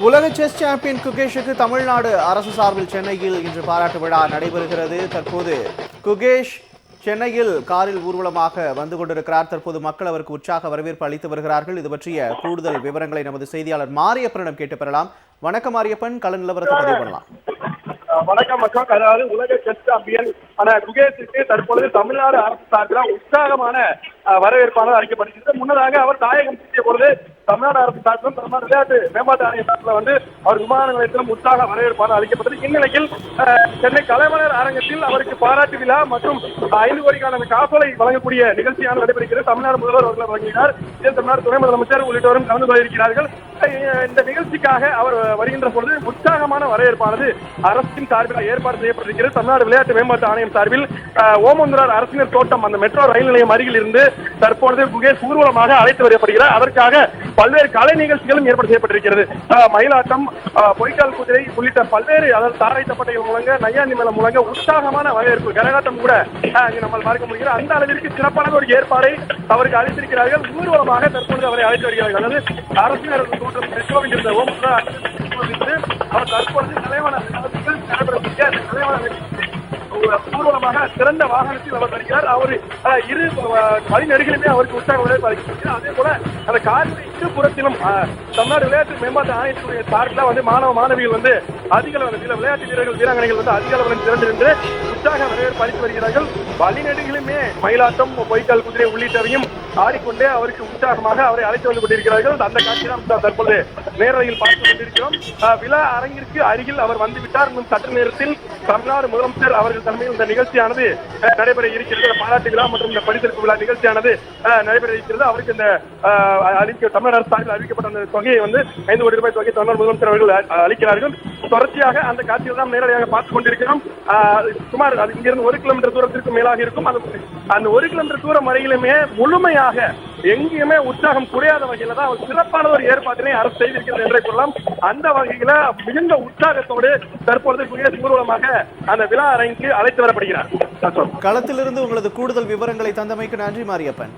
உலக chess champion குகேஷுக்கு Tamil Nadu அரசு சார்பில் சென்னையில் இன்று பாராட்டு விழா நடைபெறுகிறது. தற்போது குகேஷ் சென்னையில் காரில் ஊர்வலமாக வந்து கொண்டிருக்கிறார். தற்போது மக்கள் அவருக்கு உற்சாக வரவேற்பு அளித்து வருகிறார்கள். இது பற்றிய கூடுதல் விவரங்களை நமது செய்தியாளர் மாரியப்பனிடம் கேட்டு பெறலாம். வணக்கம் மாரியப்பன், கள நிலவரத்தை பதிவு பண்ணலாம். வணக்கம் அசோக். அதாவது உலக செஸ் சாம்பியன் குகேஷுக்கு தற்பொழுது தமிழ்நாடு அரசு சார்பில் உற்சாகமான வரவேற்பானது அளிக்கப்படுகிறது. முன்னதாக அவர் தாயகம் சுற்றிய பொழுது தமிழ்நாடு அரசு சார்பிலும் தமிழ்நாடு விளையாட்டு மேம்பாட்டு ஆணைய சார்பில் அவர் விமான நிலையத்திலும் உற்சாக வரவேற்பானது அளிக்கப்பட்டது. இந்நிலையில் சென்னை கலைமலர் அரங்கத்தில் அவருக்கு பாராட்டு விழா மற்றும் 5 கோடிக்கான காசோலை வழங்கக்கூடிய நிகழ்ச்சியான நடைபெறுகிறது. தமிழ்நாடு முதல்வர் அவர்கள் வழங்கினார். இதில் தமிழ்நாடு துணை முதலமைச்சர் உள்ளிட்டோரும் கலந்து கொண்டிருக்கிறார்கள். இந்த நிகழ்ச்சிக்காக அவர் வருகின்ற பொழுது உற்சாகமான வரவேற்பானது அரசின் சார்பில் ஏற்பாடு செய்யப்பட்டிருக்கிறது. தமிழ்நாடு விளையாட்டு மேம்பாட்டு ஆணையம் சார்பில் ஓமந்தூரார் அரசினர் தோட்டம் அந்த மெட்ரோ ரயில் நிலையம் அருகில் இருந்து தற்பொழுது குகேஷ் ஊர்வலமாக அழைத்து வரப்படுகிறார். அதற்காக பல்வேறு கலை நிகழ்ச்சிகளும் ஏற்பாடு செய்யப்பட்டிருக்கிறது. மயிலாட்டம், பொய்க்கால் குதிரை உள்ளிட்ட பல்வேறு அதாவது தாரை தப்பட்டைகள் முழங்க, நையாண்டி மேளம் முழங்க உற்சாகமான வரவேற்பு, கரகாட்டம் கூட நம்ம பார்க்க முடிகிறது. அந்த அளவிற்கு சிறப்பான ஒரு ஏற்பாடை அவருக்கு அளித்திருக்கிறார்கள். ஊர்வலமாக தற்பொழுது அவரை அழைத்து வருகிறார்கள். அதாவது அரசினர் தோட்டம் மெட்ரோவில் இருந்த ஓமந்தூரார் அவர் தற்பொழுது ஊர்வலமாக சிறந்த வாகனத்தில் அவர் வருகிறார். அவர் இரு வழிநெடுகிலுமே அவருக்கு உற்சாக வரவேற்பு அளிக்கிறார். அதே போல அந்த காரின் இருபுறத்திலும் தமிழ்நாடு விளையாட்டு மேம்பாட்டு ஆணையத்துடைய சார்பில் மாணவ மாணவிகள் அதிக அளவில் சில விளையாட்டு வீரர்கள் வீராங்கனைகள் அதிக அளவில் திரண்டு நின்று உற்சாக வரவேற்பு அளித்து வருகிறார்கள். வழிநெடுகிலுமே மயிலாட்டம், பொய்க்கால் குதிரை உள்ளிட்டவையும் ஆடிக்கொண்டே அவருக்கு உற்சாகமாக அவரை அழைத்து வந்து கொண்டிருக்கிறார்கள். அந்த காட்சி நாம் தற்பொழுது நேரலையில் பார்த்துக் கொண்டிருக்கிறோம். விழா அரங்கிற்கு அருகில் அவர் வந்துவிட்டார். இன்னும் சற்று நேரத்தில் தமிழ்நாடு முதலமைச்சர் அவர்கள் தலைமையில் இந்த நிகழ்ச்சியானது நடைபெற இருக்கிறது. பாராட்டு விழா மற்றும் இந்த பரிசளிப்பு விழா நிகழ்ச்சியானது நடைபெற இருக்கிறது. அவருக்கு இந்த தமிழ்நாடு அரசு சார்பில் அறிவிக்கப்பட்ட அந்த தொகையை 5 கோடி ரூபாய் தொகை தமிழ்நாடு முதலமைச்சர் அவர்கள் அளிக்கிறார்கள். தொடர்ச்சியாக அந்த காட்சியில் தான் நேரடியாக பார்த்துக் கொண்டிருக்கிறோம். சுமார் இங்கிருந்து 1 கிலோமீட்டர் தூரத்திற்கு மேலாக இருக்கும். அந்த 1 கிலோமீட்டர் தூரம் வரையிலுமே முழுமையாக எங்கேயுமே உற்சாகம் குறையாத வகையில தான் சிறப்பான ஒரு ஏற்பாட்டினை அரசு செய்திருக்கிறது என்றே கூறலாம். அந்த வகையில மிகுந்த உற்சாகத்தோடு தற்பொழுது குகேஷ் ஊர்வலமாக அந்த விழா அரங்கிற்கு அழைத்து வரப்படுகிறார். களத்திலிருந்து உங்களது கூடுதல் விவரங்களை தந்தமைக்கு நன்றி மாரியப்பன்.